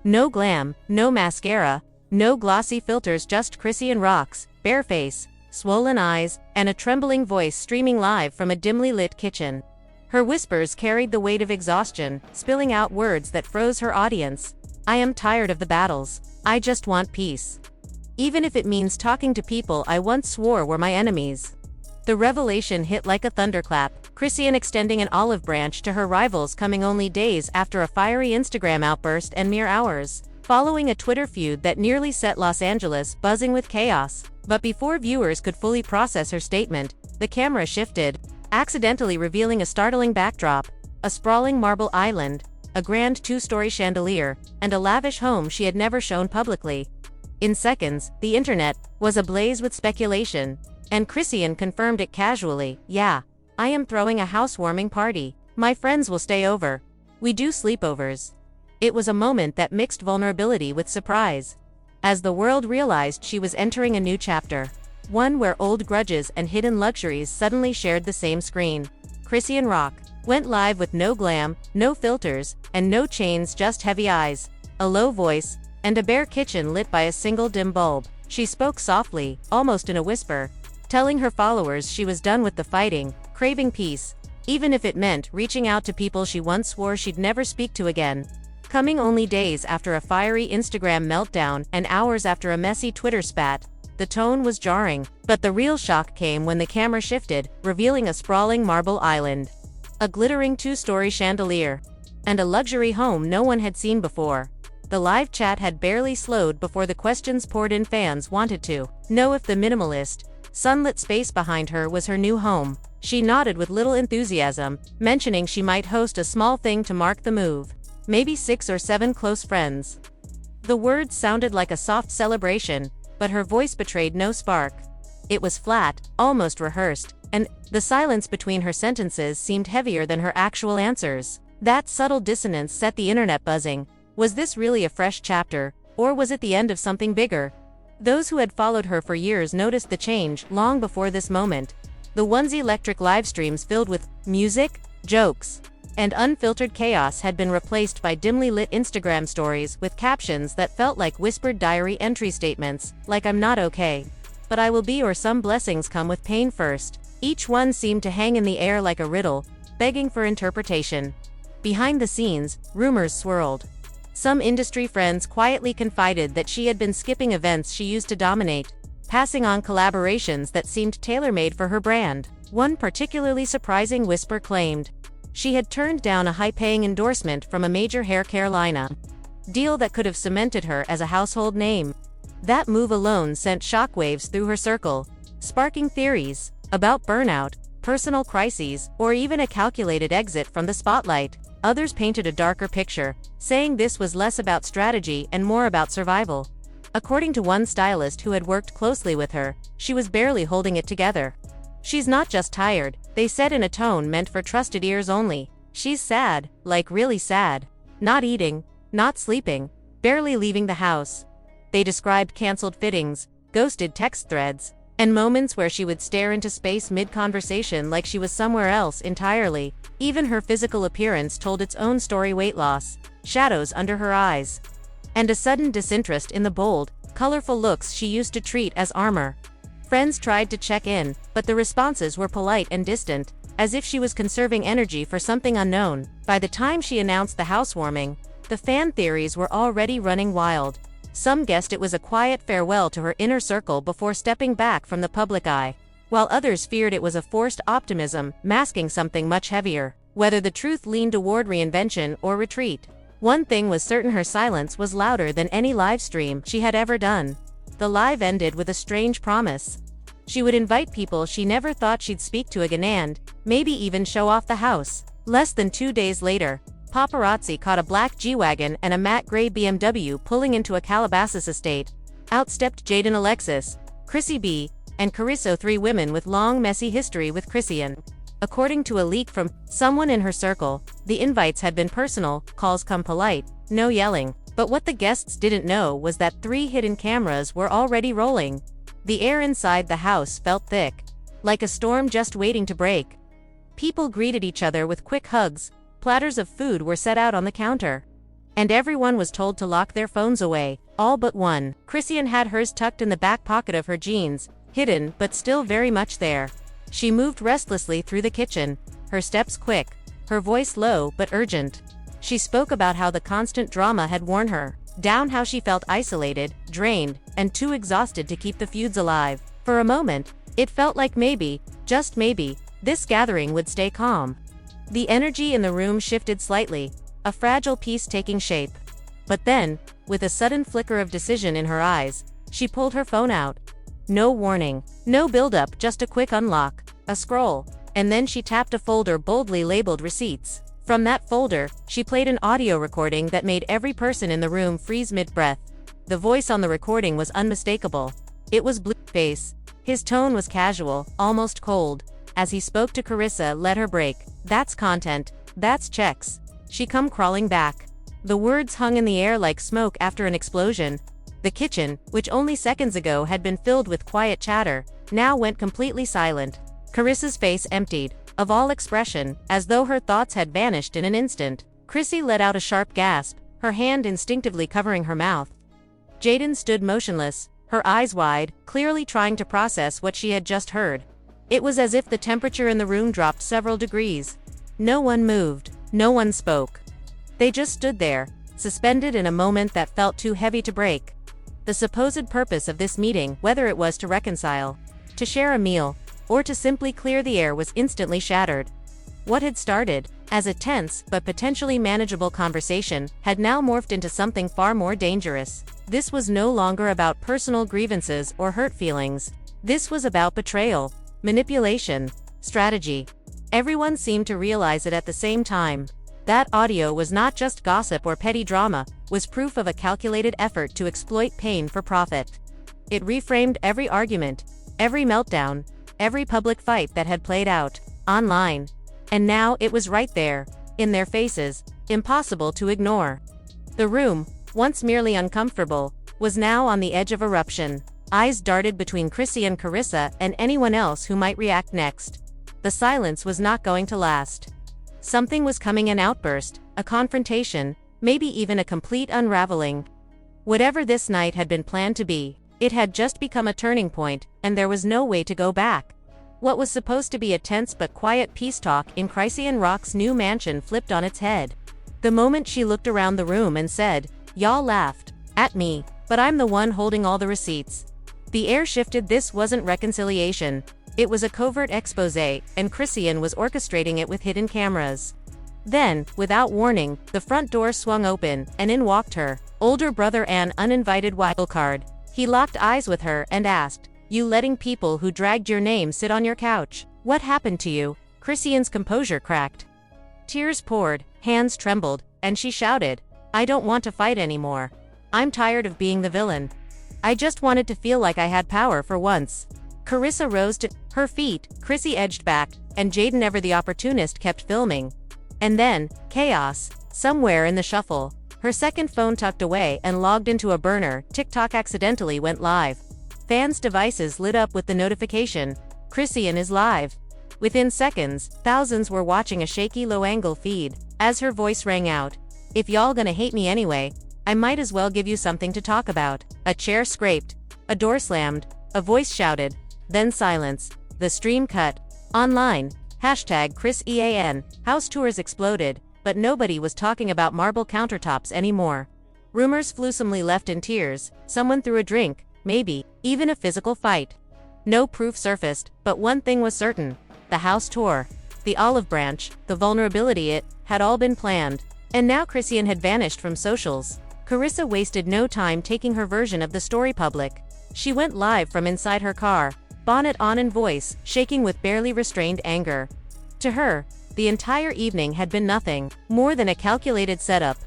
No glam, no mascara, no glossy filters, just Chrisean Rock's bare face, swollen eyes, and a trembling voice streaming live from a dimly lit kitchen. Her whispers carried the weight of exhaustion, spilling out words that froze her audience. I am tired of the battles. I just want peace. Even if it means talking to people I once swore were my enemies. The revelation hit like a thunderclap, Chrisean extending an olive branch to her rivals, coming only days after a fiery Instagram outburst and mere hours following a Twitter feud that nearly set Los Angeles buzzing with chaos. But before viewers could fully process her statement, the camera shifted, accidentally revealing a startling backdrop: a sprawling marble island, a grand two-story chandelier, and a lavish home she had never shown publicly. In seconds, the internet was ablaze with speculation, and Chrisean confirmed it casually. Yeah, I am throwing a housewarming party. My friends will stay over. We do sleepovers. It was a moment that mixed vulnerability with surprise, as the world realized she was entering a new chapter. One where old grudges and hidden luxuries suddenly shared the same screen. Chrisean Rock went live with no glam, no filters, and no chains, just heavy eyes, a low voice, and a bare kitchen lit by a single dim bulb. She spoke softly, almost in a whisper, telling her followers she was done with the fighting, craving peace, even if it meant reaching out to people she once swore she'd never speak to again. Coming only days after a fiery Instagram meltdown and hours after a messy Twitter spat, the tone was jarring, but the real shock came when the camera shifted, revealing a sprawling marble island, a glittering two-story chandelier, and a luxury home no one had seen before. The live chat had barely slowed before the questions poured in. Fans wanted to know if the minimalist, sunlit space behind her was her new home. She nodded with little enthusiasm, mentioning she might host a small thing to mark the move. Maybe 6 or 7 close friends. The words sounded like a soft celebration, but her voice betrayed no spark. It was flat, almost rehearsed, and the silence between her sentences seemed heavier than her actual answers. That subtle dissonance set the internet buzzing. Was this really a fresh chapter, or was it the end of something bigger? Those who had followed her for years noticed the change long before this moment. The once electric live streams filled with music, jokes, and unfiltered chaos had been replaced by dimly lit Instagram stories with captions that felt like whispered diary entry statements, like "I'm not okay, but I will be," or "Some blessings come with pain first." Each one seemed to hang in the air like a riddle, begging for interpretation. Behind the scenes, rumors swirled. Some industry friends quietly confided that she had been skipping events she used to dominate, passing on collaborations that seemed tailor-made for her brand. One particularly surprising whisper claimed she had turned down a high-paying endorsement from a major hair care lineup deal that could have cemented her as a household name. That move alone sent shockwaves through her circle, sparking theories about burnout, personal crises, or even a calculated exit from the spotlight. Others painted a darker picture, saying this was less about strategy and more about survival. According to one stylist who had worked closely with her, she was barely holding it together. "She's not just tired," they said in a tone meant for trusted ears only. "She's sad, like really sad. Not eating, not sleeping, barely leaving the house." They described canceled fittings, ghosted text threads, and moments where she would stare into space mid-conversation like she was somewhere else entirely. Even her physical appearance told its own story: weight loss, shadows under her eyes, and a sudden disinterest in the bold, colorful looks she used to treat as armor. Friends tried to check in, but the responses were polite and distant, as if she was conserving energy for something unknown. By the time she announced the housewarming, the fan theories were already running wild. Some guessed it was a quiet farewell to her inner circle before stepping back from the public eye, while others feared it was a forced optimism, masking something much heavier. Whether the truth leaned toward reinvention or retreat, one thing was certain: her silence was louder than any live stream she had ever done. The live ended with a strange promise. She would invite people she never thought she'd speak to again and, maybe even show off the house. Less than 2 days later, paparazzi caught a black G-Wagon and a matte gray BMW pulling into a Calabasas estate. Out stepped Jaden Alexis, Chrissy B, and Carrizo, 3 women with long messy history with Chrisean. According to a leak from someone in her circle, the invites had been personal, calls come polite, no yelling. But what the guests didn't know was that 3 hidden cameras were already rolling. The air inside the house felt thick, like a storm just waiting to break. People greeted each other with quick hugs, platters of food were set out on the counter, And everyone was told to lock their phones away, all but one. Chrisean had hers tucked in the back pocket of her jeans, hidden but still very much there. She moved restlessly through the kitchen, her steps quick, her voice low but urgent. She spoke about how the constant drama had worn her down, how she felt isolated, drained, and too exhausted to keep the feuds alive. For a moment, it felt like maybe, just maybe, this gathering would stay calm. The energy in the room shifted slightly, a fragile piece taking shape. But then, with a sudden flicker of decision in her eyes, she pulled her phone out. No warning, no build-up, just a quick unlock, a scroll, and then she tapped a folder boldly labeled Receipts. From that folder, she played an audio recording that made every person in the room freeze mid-breath. The voice on the recording was unmistakable. It was Blueface. His tone was casual, almost cold. As he spoke to Carissa, let her break. That's content. That's checks. She come crawling back. The words hung in the air like smoke after an explosion. The kitchen, which only seconds ago had been filled with quiet chatter, now went completely silent. Carissa's face emptied, of all expression, as though her thoughts had vanished in an instant. Chrissy let out a sharp gasp, her hand instinctively covering her mouth. Jaden stood motionless, her eyes wide, clearly trying to process what she had just heard. It was as if the temperature in the room dropped several degrees. No one moved, no one spoke. They just stood there, suspended in a moment that felt too heavy to break. The supposed purpose of this meeting, whether it was to reconcile, to share a meal, or to simply clear the air, was instantly shattered. What had started as a tense but potentially manageable conversation had now morphed into something far more dangerous. This was no longer about personal grievances or hurt feelings. This was about betrayal, manipulation, strategy. Everyone seemed to realize it at the same time. That audio was not just gossip or petty drama, was proof of a calculated effort to exploit pain for profit. It reframed every argument, every meltdown, every public fight that had played out online. And now it was right there, in their faces, impossible to ignore. The room, once merely uncomfortable, was now on the edge of eruption. Eyes darted between Chrissy and Carissa and anyone else who might react next. The silence was not going to last. Something was coming, an outburst, a confrontation, maybe even a complete unraveling. Whatever this night had been planned to be, it had just become a turning point, and there was no way to go back. What was supposed to be a tense but quiet peace talk in Chrisean Rock's new mansion flipped on its head. The moment she looked around the room and said, "Y'all laughed at me, but I'm the one holding all the receipts." The air shifted. This wasn't reconciliation. It was a covert expose, and Chrisean was orchestrating it with hidden cameras. Then, without warning, the front door swung open, and in walked her older brother, an uninvited wildcard. He locked eyes with her and asked, "You letting people who dragged your name sit on your couch? What happened to you?" Chrisean's composure cracked. Tears poured, hands trembled, and she shouted, "I don't want to fight anymore. I'm tired of being the villain. I just wanted to feel like I had power for once." Carissa rose to her feet, Chrissy edged back, and Jaden, ever the opportunist, kept filming. And then, chaos. Somewhere in the shuffle, her second phone tucked away and logged into a burner, TikTok accidentally went live. Fans' devices lit up with the notification, "Chrisean is live." Within seconds, thousands were watching a shaky low-angle feed. As her voice rang out, "If y'all gonna hate me anyway, I might as well give you something to talk about." A chair scraped, a door slammed, a voice shouted, then silence. The stream cut. Online, #ChrisEAN, house tours exploded, but nobody was talking about marble countertops anymore. Rumors flusomely left in tears, someone threw a drink, maybe, even a physical fight. No proof surfaced, but one thing was certain. The house tour, the olive branch, the vulnerability, it had all been planned. And now Chrisean had vanished from socials. Carissa wasted no time taking her version of the story public. She went live from inside her car, bonnet on and voice shaking with barely restrained anger. To her, the entire evening had been nothing more than a calculated setup.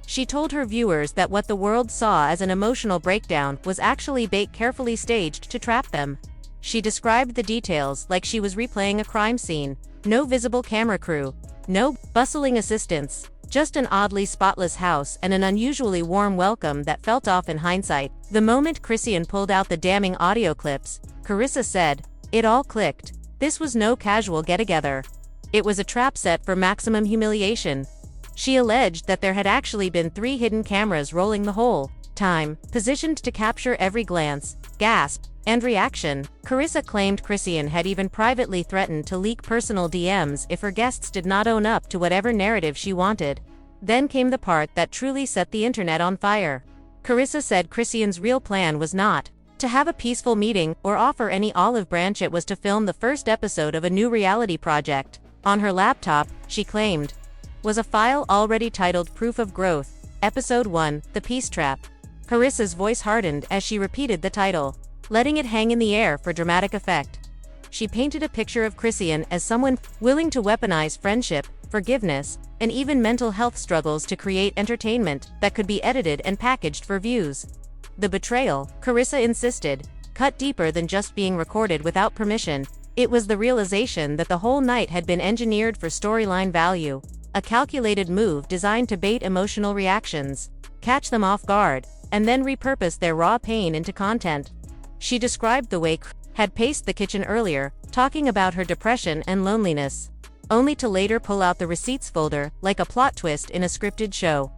She told her viewers that what the world saw as an emotional breakdown was actually bait carefully staged to trap them. She described the details like she was replaying a crime scene. No visible camera crew, no bustling assistants, just an oddly spotless house and an unusually warm welcome that felt off in hindsight. The moment Chrisean pulled out the damning audio clips, Carissa said, "It all clicked. This was no casual get-together. It was a trap set for maximum humiliation." She alleged that there had actually been 3 hidden cameras rolling the whole time, positioned to capture every glance, gasp, and reaction. Carissa claimed Chrisean had even privately threatened to leak personal DMs if her guests did not own up to whatever narrative she wanted. Then came the part that truly set the internet on fire. Carissa said Chrisean's real plan was not to have a peaceful meeting or offer any olive branch. It was to film the first episode of a new reality project. On her laptop, she claimed, was a file already titled Proof of Growth, Episode 1, The Peace Trap. Carissa's voice hardened as she repeated the title, letting it hang in the air for dramatic effect. She painted a picture of Chrisean as someone willing to weaponize friendship, forgiveness, and even mental health struggles to create entertainment that could be edited and packaged for views. The betrayal, Carissa insisted, cut deeper than just being recorded without permission. It was the realization that the whole night had been engineered for storyline value, a calculated move designed to bait emotional reactions, catch them off guard, and then repurpose their raw pain into content. She described the way had paced the kitchen earlier, talking about her depression and loneliness, only to later pull out the receipts folder like a plot twist in a scripted show.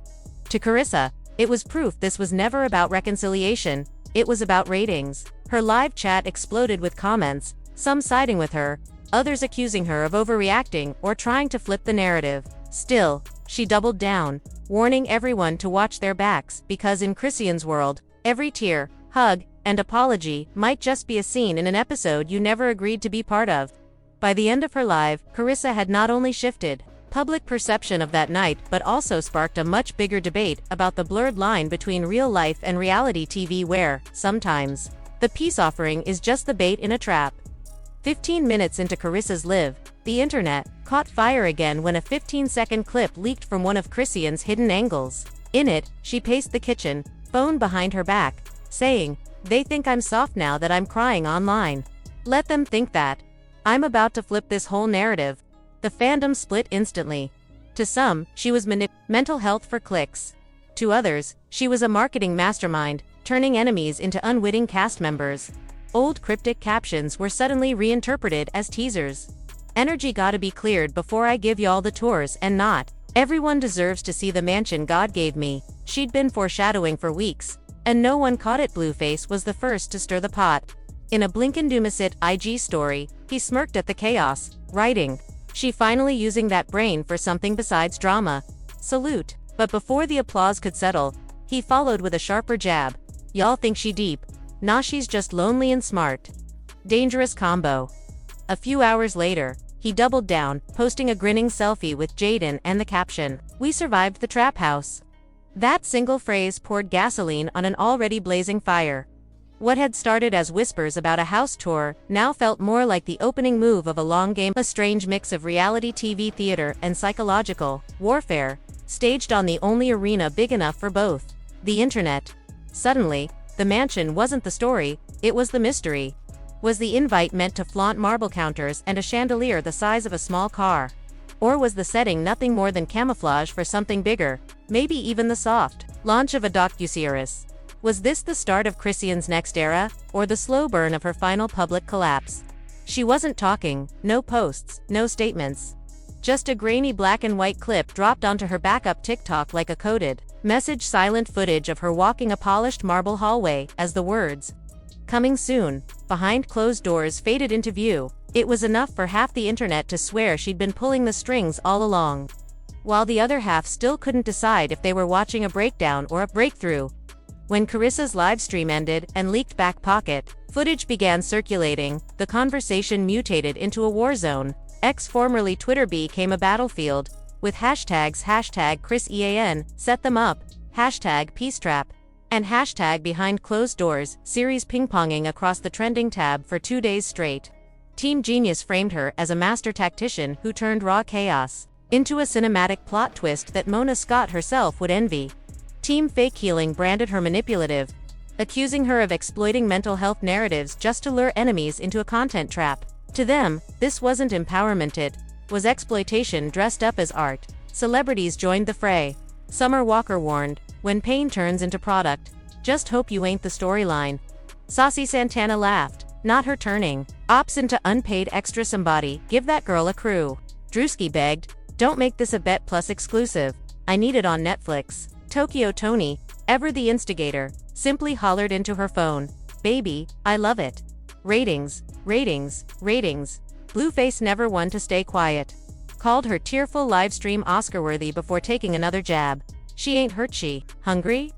To Carissa, it was proof this was never about reconciliation, it was about ratings. Her live chat exploded with comments, some siding with her, others accusing her of overreacting or trying to flip the narrative. Still, she doubled down, warning everyone to watch their backs because in Chrisean's world, every tear, hug, and apology might just be a scene in an episode you never agreed to be part of. By the end of her live, Carissa had not only shifted public perception of that night but also sparked a much bigger debate about the blurred line between real life and reality TV where, sometimes, the peace offering is just the bait in a trap. 15 minutes into Carissa's live, the internet caught fire again when a 15-second clip leaked from one of Chrisean's hidden angles. In it, she paced the kitchen, phone behind her back, saying, "They think I'm soft now that I'm crying online. Let them think that. I'm about to flip this whole narrative." The fandom split instantly. To some, she was mental health for clicks. To others, she was a marketing mastermind, turning enemies into unwitting cast members. Old cryptic captions were suddenly reinterpreted as teasers. "Energy gotta be cleared before I give y'all the tours and not. Everyone deserves to see the mansion God gave me." She'd been foreshadowing for weeks, and no one caught it. Blueface was the first to stir the pot. In a Blinkendumasit IG story, he smirked at the chaos, writing, "She finally using that brain for something besides drama. Salute." But before the applause could settle, he followed with a sharper jab. "Y'all think she deep. Nah, she's just lonely and smart." Dangerous combo. A few hours later, he doubled down, posting a grinning selfie with Jaden and the caption, "We survived the trap house." That single phrase poured gasoline on an already blazing fire. What had started as whispers about a house tour now felt more like the opening move of a long game, a strange mix of reality TV theater and psychological warfare, staged on the only arena big enough for both, the internet. Suddenly, the mansion wasn't the story, it was the mystery. Was the invite meant to flaunt marble counters and a chandelier the size of a small car? Or was the setting nothing more than camouflage for something bigger, maybe even the soft launch of a docuseries? Was this the start of Chrisean's next era, or the slow burn of her final public collapse? She wasn't talking, no posts, no statements. Just a grainy black and white clip dropped onto her backup TikTok like a coded message, silent footage of her walking a polished marble hallway as the words, "Coming soon," behind closed doors faded into view. It was enough for half the internet to swear she'd been pulling the strings all along, while the other half still couldn't decide if they were watching a breakdown or a breakthrough. When Carissa's livestream ended and leaked back pocket footage began circulating, the conversation mutated into a war zone. X, formerly Twitter, became a battlefield, with hashtags #ChrisEan, set them up, #PeaceTrap, and #behind closed doors, series ping-ponging across the trending tab for 2 days straight. Team Genius framed her as a master tactician who turned raw chaos into a cinematic plot twist that Mona Scott herself would envy. Team Fake Healing branded her manipulative, accusing her of exploiting mental health narratives just to lure enemies into a content trap. To them, this wasn't empowerment, it was exploitation dressed up as art. Celebrities joined the fray. Summer Walker warned, "When pain turns into product, just hope you ain't the storyline." Saucy Santana laughed, "Not her turning ops into unpaid extra. Somebody give that girl a crew." Drewski begged, "Don't make this a Bet Plus exclusive. I need it on Netflix. Tokyo Tony, ever the instigator, simply hollered into her phone, "Baby, I love it." Ratings, ratings, ratings. Blueface never one to stay quiet. Called her tearful livestream Oscar-worthy before taking another jab. She ain't hurt, she hungry?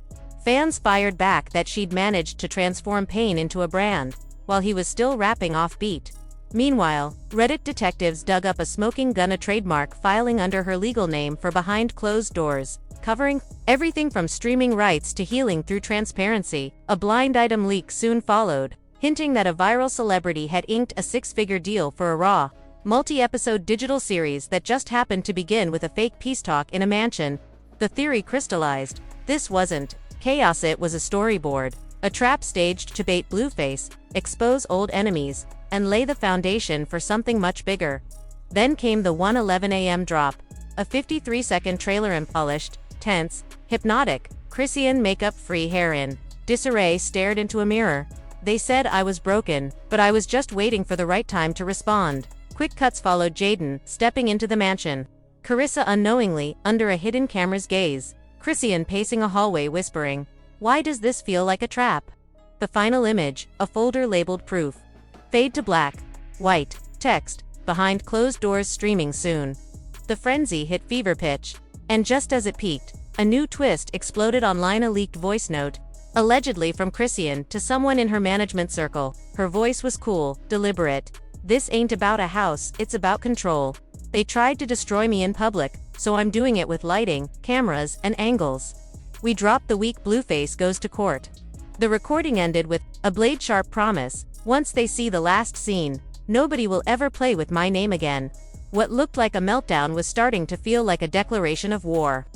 Fans fired back that she'd managed to transform pain into a brand, while he was still rapping off-beat. Meanwhile, Reddit detectives dug up a smoking gun, a trademark filing under her legal name for behind closed doors, covering everything from streaming rights to healing through transparency. A blind item leak soon followed, hinting that a viral celebrity had inked a six-figure deal for a raw, multi-episode digital series that just happened to begin with a fake peace talk in a mansion. The theory crystallized. This wasn't chaos, it was a storyboard, a trap staged to bait Blueface, expose old enemies, and lay the foundation for something much bigger. Then came the 1:11 a.m. drop, a 53-second trailer. Unpolished, tense, hypnotic, Chrisean makeup-free hair in disarray stared into a mirror. They said I was broken, but I was just waiting for the right time to respond. Quick cuts followed Jaden stepping into the mansion, Carissa unknowingly under a hidden camera's gaze, Chrisean pacing a hallway whispering, "Why does this feel like a trap?" The final image, a folder labeled proof. Fade to black. White text, behind closed doors, streaming soon. The frenzy hit fever pitch, and just as it peaked, a new twist exploded online. A leaked voice note, allegedly from Chrisean to someone in her management circle. Her voice was cool, deliberate. "This ain't about a house, it's about control. They tried to destroy me in public, so I'm doing it with lighting, cameras, and angles. We dropped the weak Blueface goes to court." The recording ended with a blade-sharp promise, "Once they see the last scene, nobody will ever play with my name again." What looked like a meltdown was starting to feel like a declaration of war.